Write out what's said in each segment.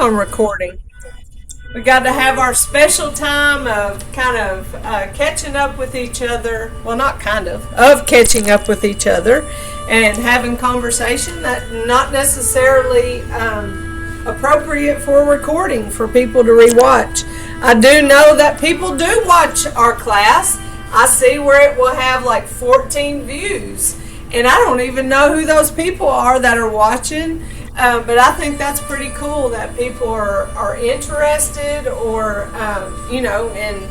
on recording. We got to have our special time of kind of catching up with each other. Well, not kind of catching up with each other and having conversation that not necessarily appropriate for recording for people to rewatch. I do know that people do watch our class. I see where it will have like 14 views, and I don't even know who those people are that are watching. But I think that's pretty cool that people are interested or, and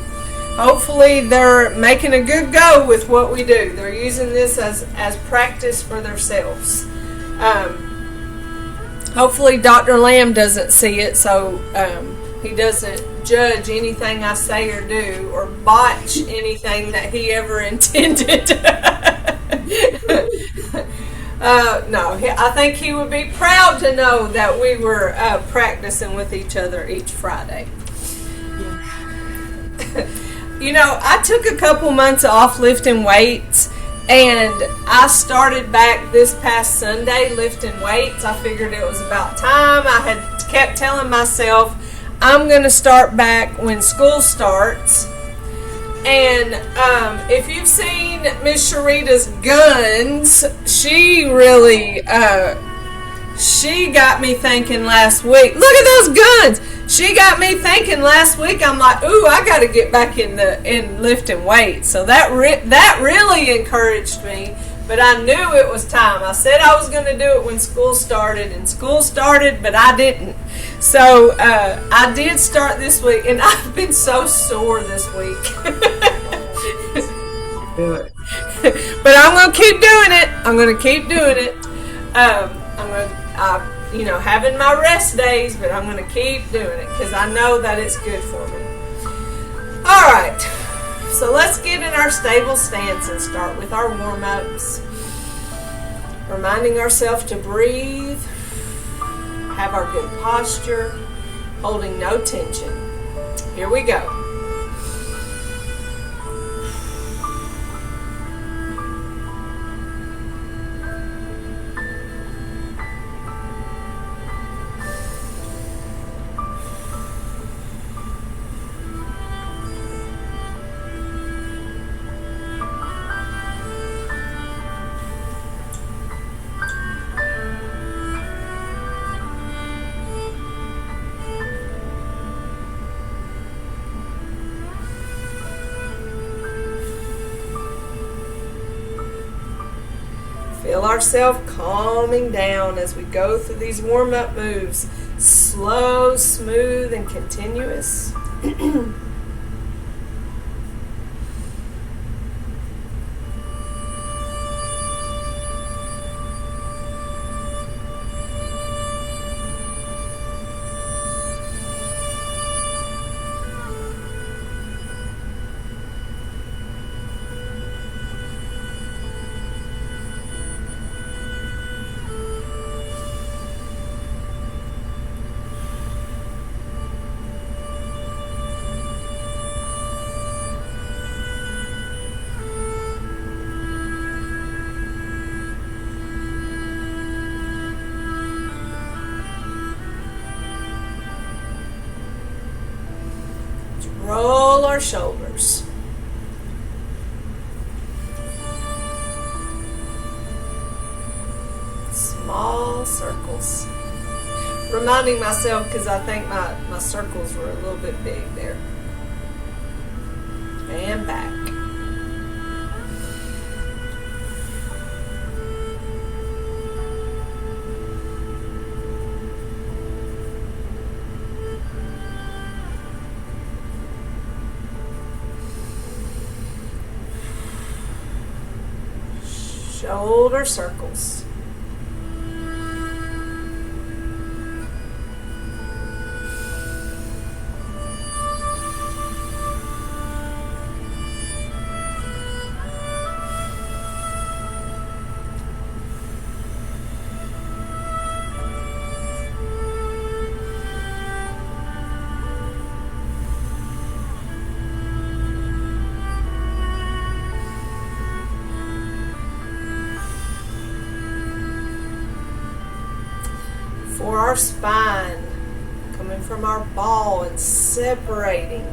hopefully they're making a good go with what we do. They're using this as practice for themselves. Hopefully Dr. Lamb doesn't see it, so he doesn't judge anything I say or do or botch anything that he ever intended. No, I think he would be proud to know that we were practicing with each other each Friday. I took a couple months off lifting weights, and I started back this past Sunday lifting weights. I figured it was about time. I had kept telling myself I'm going to start back when school starts. And if you've seen Miss Sharita's guns, she really, she got me thinking last week. Look at those guns! She got me thinking last week. I'm like, ooh, I got to get back in lifting weights. So that really encouraged me. But I knew it was time. I said I was going to do it when school started, and school started, but I didn't. So I did start this week, and I've been so sore this week. But I'm going to keep doing it. I'm going to keep doing it. Having my rest days, but I'm going to keep doing it because I know that it's good for me. All right. So let's get in our stable stance and start with our warm-ups. Reminding ourselves to breathe, have our good posture, holding no tension. Here we go. Feel ourselves calming down as we go through these warm-up moves. Slow, smooth, and continuous. Roll our shoulders. Small circles. Reminding myself because I think my circles were a little bit big there. And back. Shoulder circles. For our spine, coming from our ball and separating.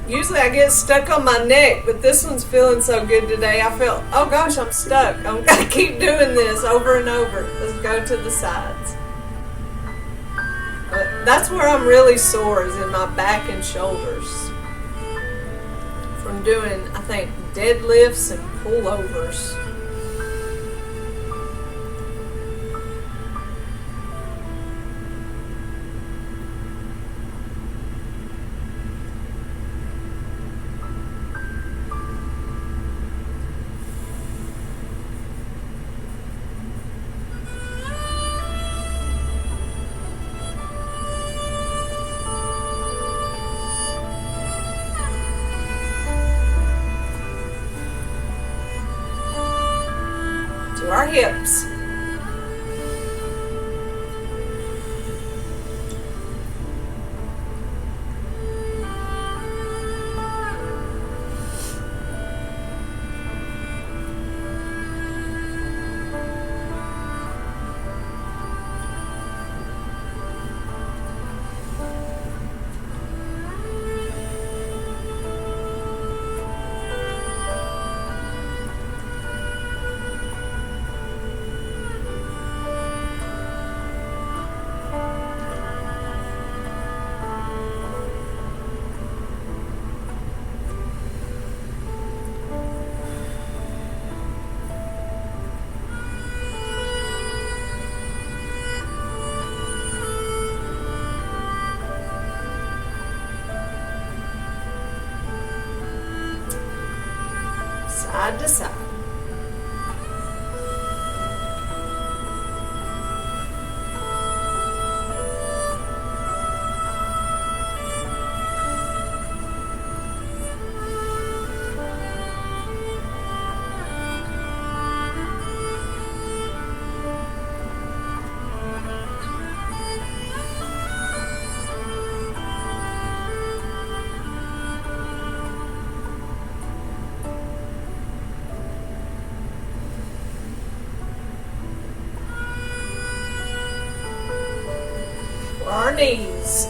Usually I get stuck on my neck, but this one's feeling so good today. I feel, oh gosh, I'm stuck. I'm going to keep doing this over and over. Let's go to the sides. But that's where I'm really sore, is in my back and shoulders. From doing, I think, deadlifts and pullovers. Our hips. Side to side. Our knees.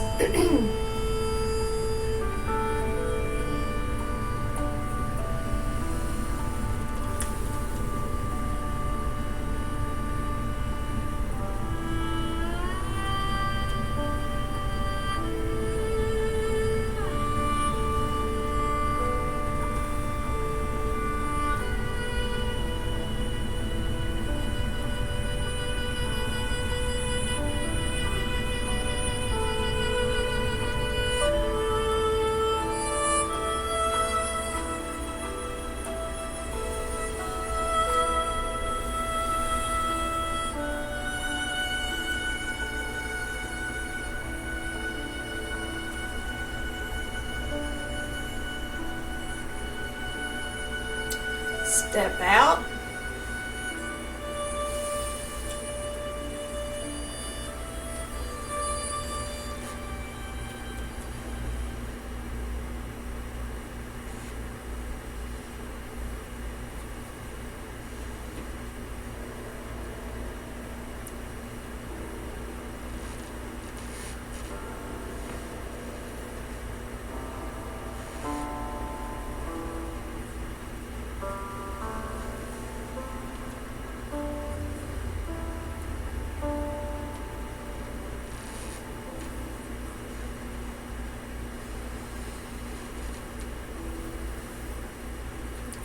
Step out.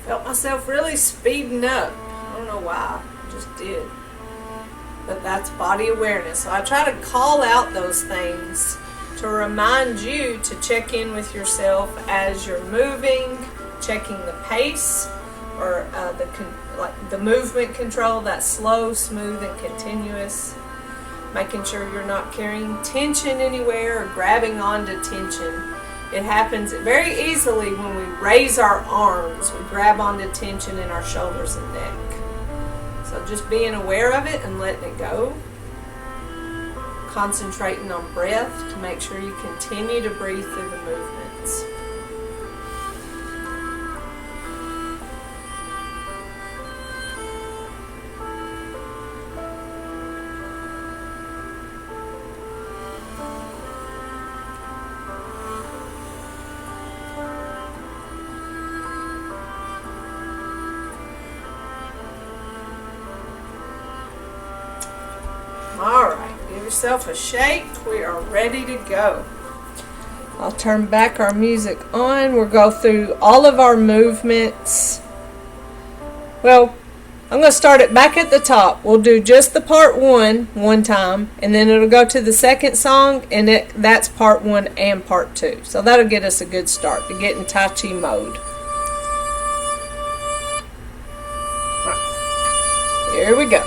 Felt myself really speeding up. I don't know why. just did. But that's body awareness. So I try to call out those things to remind you to check in with yourself as you're moving, checking the pace, or the movement control, that's slow, smooth, and continuous. Making sure you're not carrying tension anywhere or grabbing onto tension. It happens very easily when we raise our arms. We grab onto tension in our shoulders and neck. So just being aware of it and letting it go. Concentrating on breath to make sure you continue to breathe through the movements. Alright, give yourself a shake. We are ready to go. I'll turn back our music on. We'll go through all of our movements. Well, I'm going to start it back at the top. We'll do just the part one time, and then it'll go to the second song, and that's part 1 and part 2. So that'll get us a good start to get in Tai Chi mode. Right. Here we go.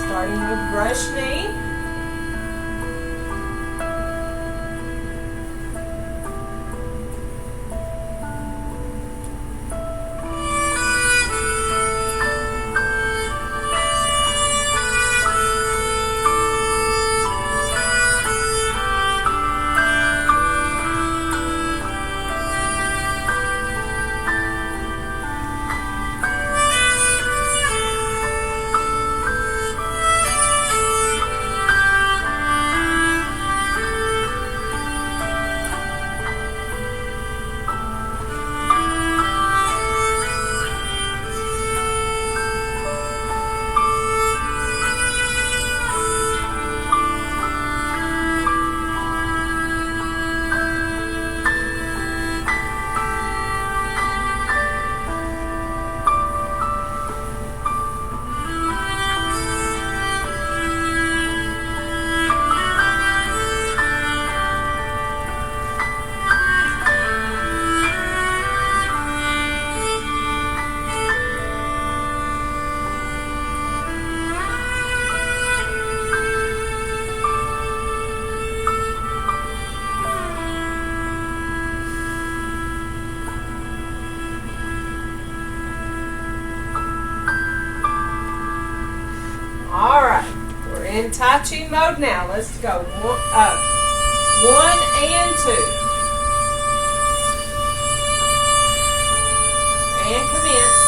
Starting with brush knee. In Tai Chi mode now. Let's go. 1 and 2. And commence.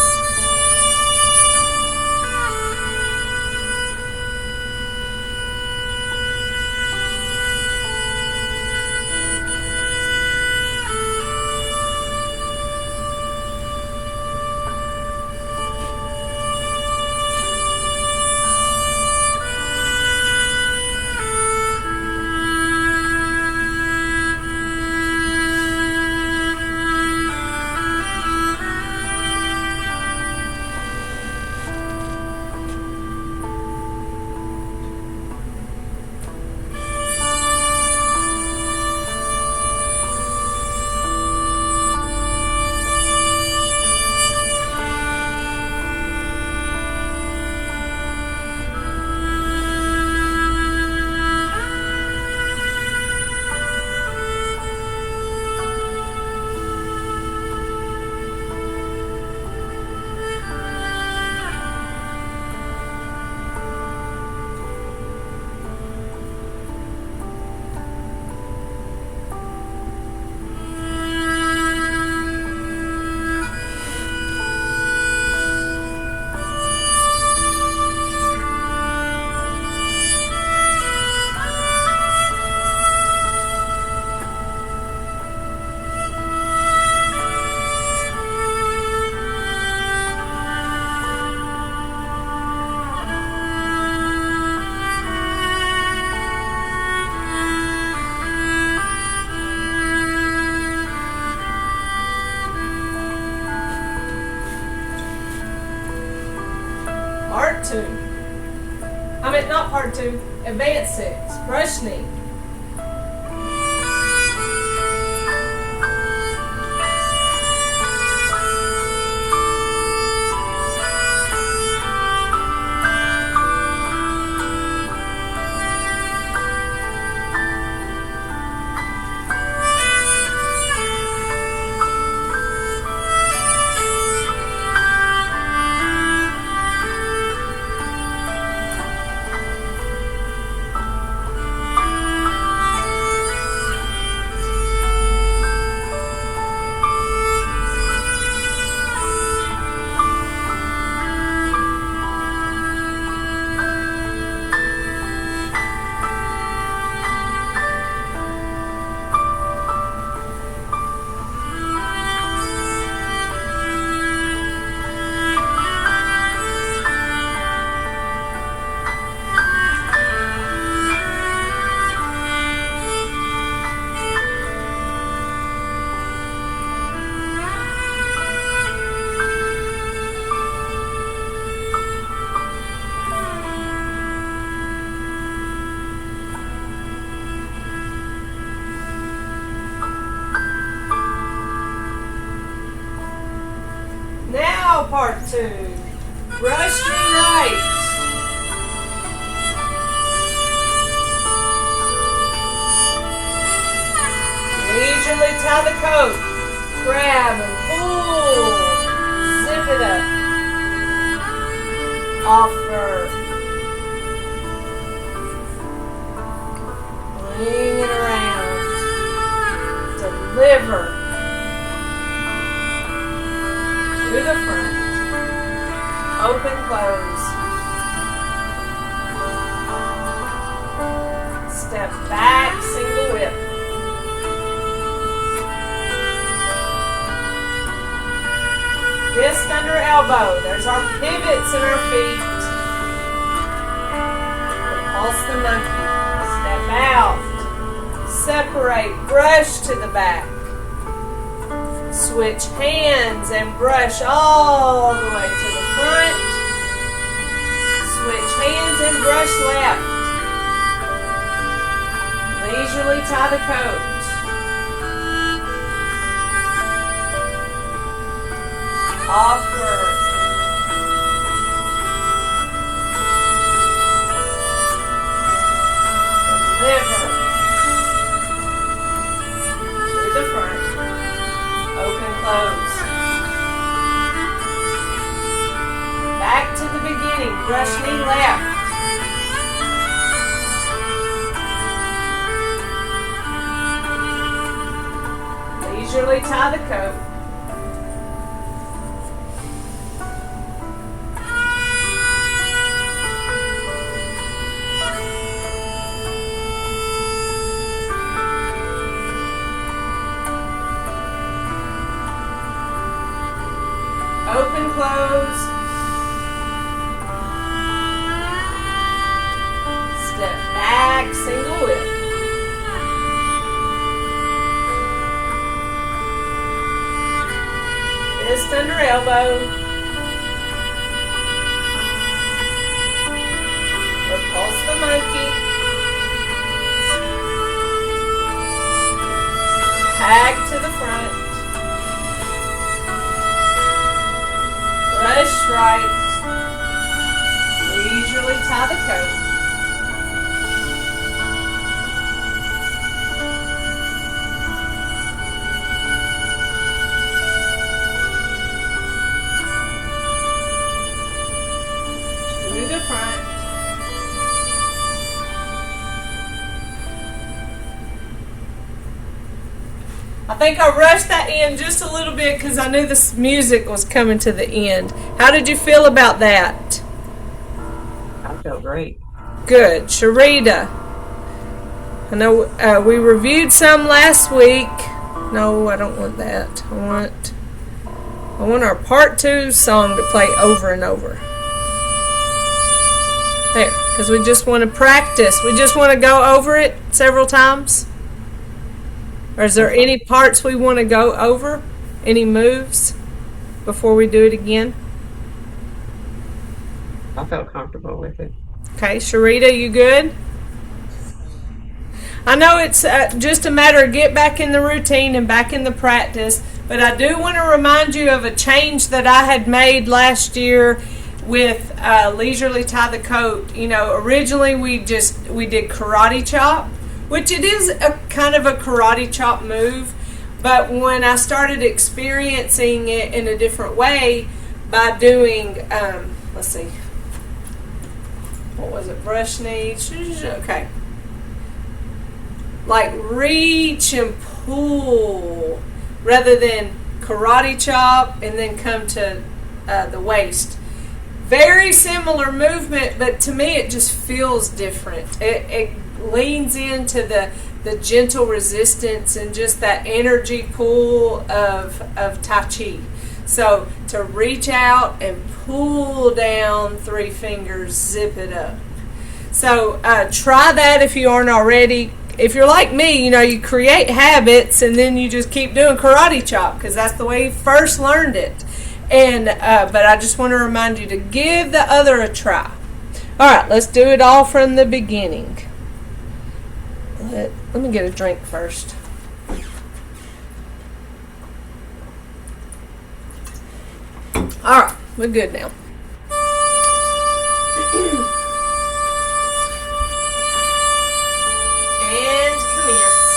2. I mean, not part 2, advanced 6. Brush knee. Now part 2. Brush knee right. Leisurely tie the coat. Grab and pull. Zip it up. Offer. Bring it around. Deliver. To the front. Open, close. Step back, single whip. Fist under elbow. There's our pivots in our feet. Pulse the monkey. Step out. Separate. Brush to the back. Switch hands and brush all the way to the front. Switch hands and brush left. Leisurely tie the coat. Offer. Deliver. To the front. Open, close. Back to the beginning. Brush knee left. Leisurely tie the coat. Open, close. Step back, single whip. Fist under elbow. Repulse the monkey. Tag to the front. Brush right. Leisurely tie the coat. To the front. I think I rushed that in just a little bit because I knew this music was coming to the end. How did you feel about that? I felt great. Good. Sharita. I know we reviewed some last week. No, I don't want that. I want our part 2 song to play over and over. There, because we just want to practice. We just want to go over it several times. Or is there any parts we want to go over? Any moves before we do it again? I felt comfortable with it. Okay, Sharita, you good? I know it's just a matter of get back in the routine and back in the practice, but I do want to remind you of a change that I had made last year with leisurely tie the coat. You know, originally we did karate chop, which it is a kind of a karate chop move, but when I started experiencing it in a different way by doing, let's see, what was it, brush knee, okay, like reach and pull rather than karate chop and then come to the waist. Very similar movement, but to me it just feels different. It leans into the gentle resistance and just that energy pull of Tai Chi. So to reach out and pull down 3 fingers, zip it up. So try that if you aren't already. If you're like me, you know, you create habits and then you just keep doing karate chop because that's the way you first learned it. And but I just want to remind you to give the other a try. All right, let's do it all from the beginning. Let me get a drink first. All right, we're good now. And commence.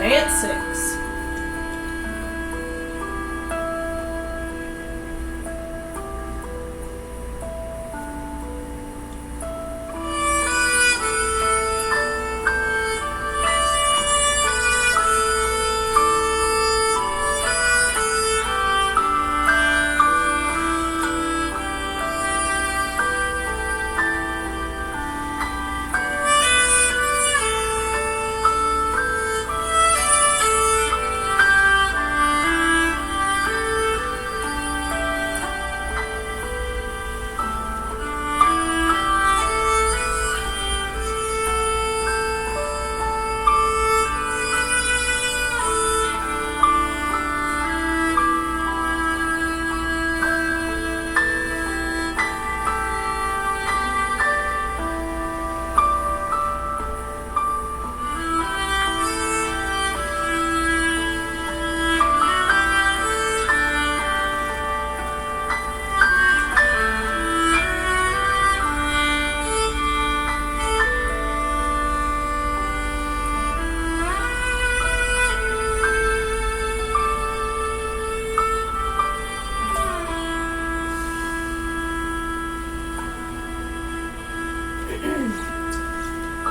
Advance 6.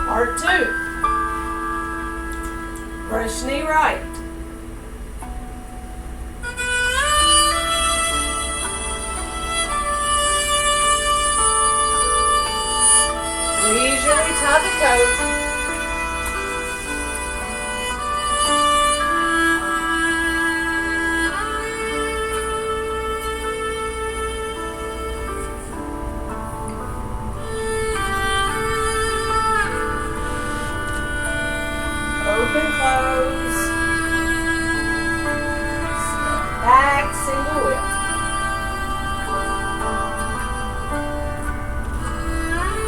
Part 2. Brush knee right. Leisurely tie the coat. Open, close. Step back, single whip.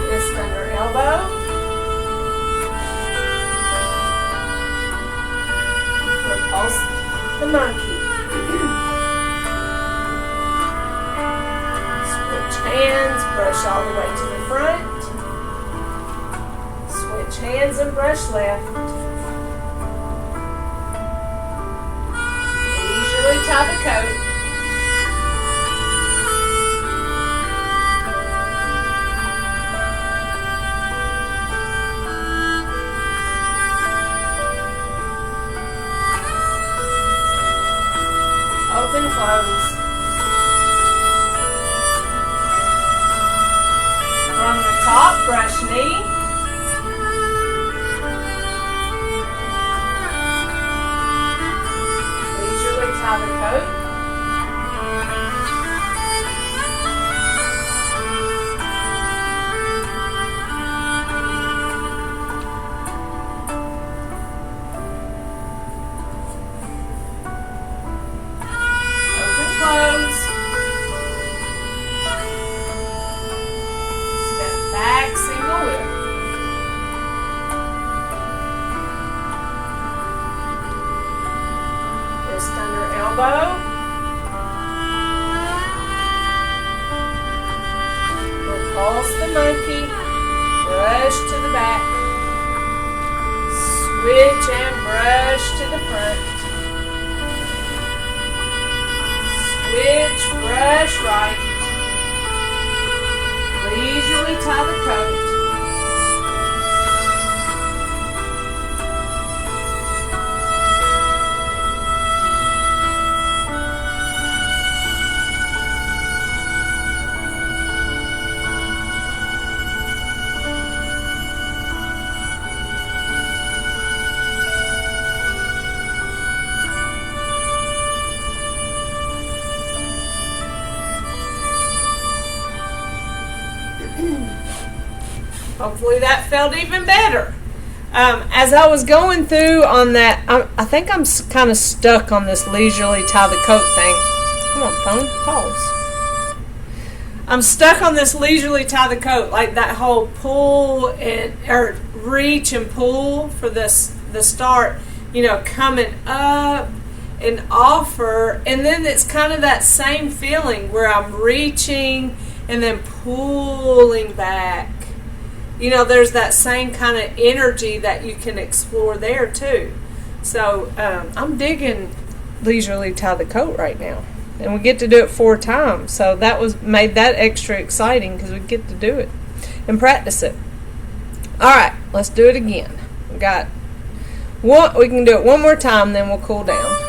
Wrist under elbow. Repulse the monkey. Switch hands, brush all the way to the front. Switch hands and brush left. Leisurely tie the coat. Open, close. From the top, brush knee. Leisurely tie the coat. Close. Step back, single whip. Wrist under elbow. Repulse the monkey. Brush to the back. Switch and brush to the front. Switch, brush right. Leisurely tie the coat. Hopefully that felt even better. As I was going through on that, I think I'm kind of stuck on this leisurely tie the coat thing. Come on, phone, pause. I'm stuck on this leisurely tie the coat, like that whole pull and or reach and pull for the start. You know, coming up and offer, and then it's kind of that same feeling where I'm reaching and then pulling back. You know, there's that same kind of energy that you can explore there too. So I'm digging leisurely tie the coat right now, and we get to do it 4 times. So that made that extra exciting because we get to do it and practice it. All right, let's do it again. We got one. We can do it one more time, then we'll cool down.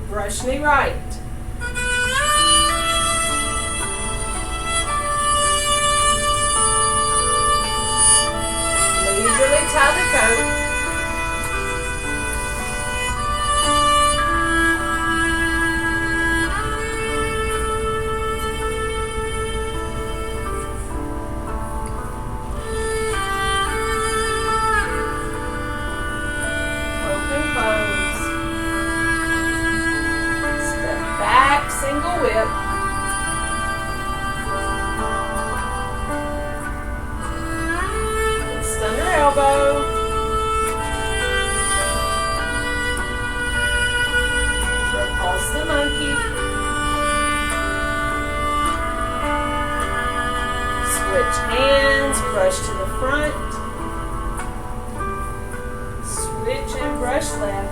Brush knee right. Leisurely tie the coat. Open, close. Step back, single whip. Fist under elbow. Repulse the monkey. Switch hands, brush to the front. Switch and brush left.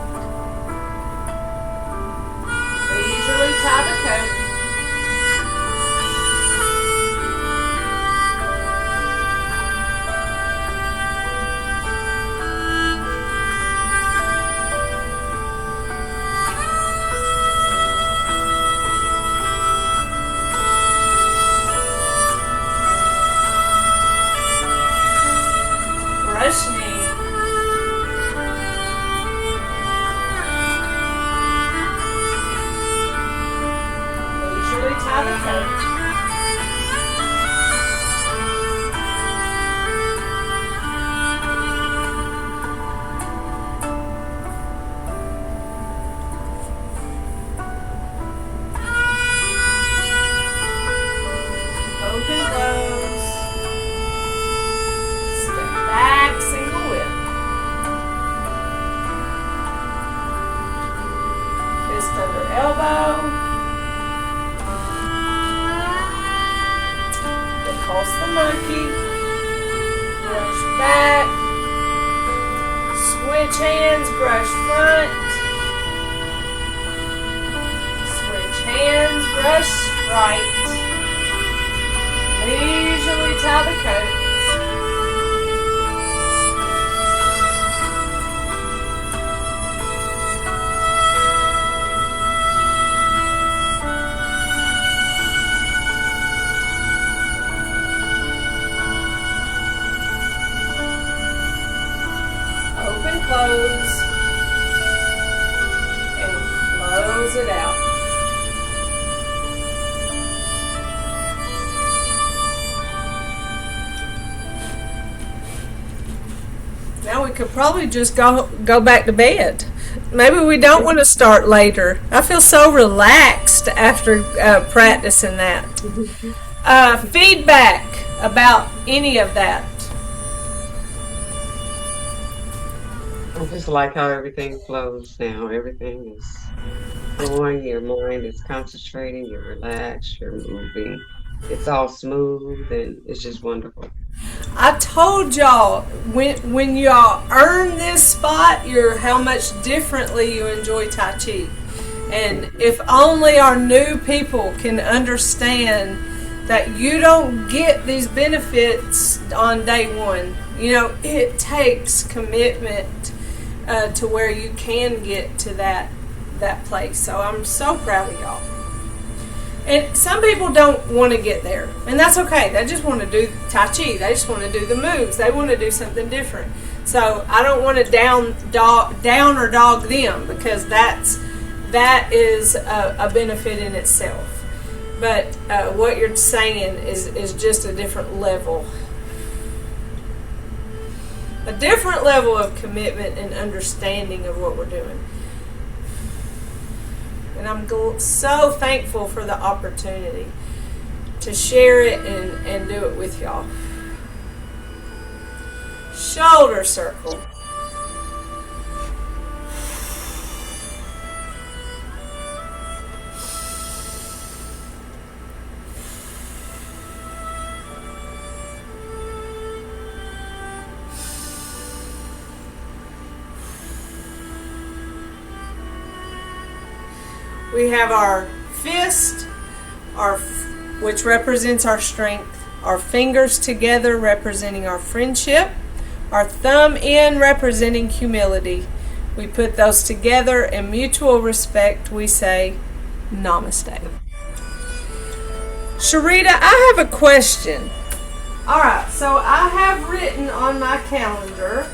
Leisurely tie the coat. Brush knee. Leisurely tie the coat. Open, close. Step back, single whip. Fist under elbow. Repulse the monkey. Brush back. Switch hands, brush front. Switch hands, brush right. Leisurely tie the coat. Open, close, and close it out. Now we could probably just go back to bed. Maybe we don't want to start later. I feel so relaxed after practicing that. Feedback about any of that. I just like how everything flows now. Everything is flowing. Your mind is concentrating. You're relaxed. You're moving. It's all smooth and it's just wonderful. I told y'all when y'all earn this spot, you're how much differently you enjoy Tai Chi. And if only our new people can understand that you don't get these benefits on day one. You know, it takes commitment to where you can get to that place. So I'm so proud of y'all. And some people don't want to get there, and that's okay. They just want to do Tai Chi. They just want to do the moves. They want to do something different. So I don't want to down or dog them, because that is a benefit in itself. But what you're saying is just a different level. A different level of commitment and understanding of what we're doing. And I'm so thankful for the opportunity to share it and do it with y'all. Shoulder circle. We have our fist, which represents our strength, our fingers together representing our friendship, our thumb in representing humility, We put those together in mutual respect. We say namaste. Sharita, I have a question. Alright, so I have written on my calendar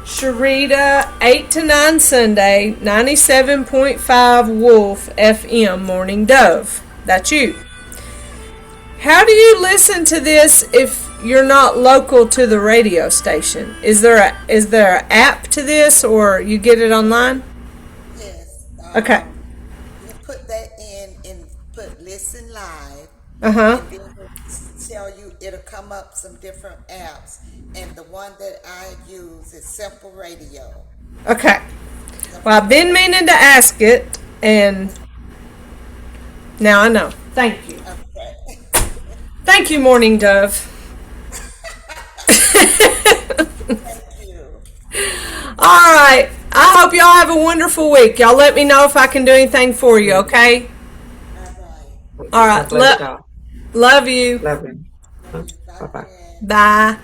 Sharita 8 to 9 Sunday, 97.5 Wolf FM Morning Dove. That's you. How do you listen to this if you're not local to the radio station? Is there an app to this, or you get it online? Yes. Okay. You put that in and put listen live, Uh-huh. and then it'll tell you, it'll come up some different apps. And the one that I use is Simple Radio. Okay. Well, Simple I've been Radio. meaning to ask it, and now I know. Thank you. Okay. Thank you, Morning Dove. Thank you. All right. I hope y'all have a wonderful week. Y'all let me know if I can do anything for you, okay? All right. All God right. bless y'all. Love you. Love you. Love you. Bye, Bye bye. Fred. Bye.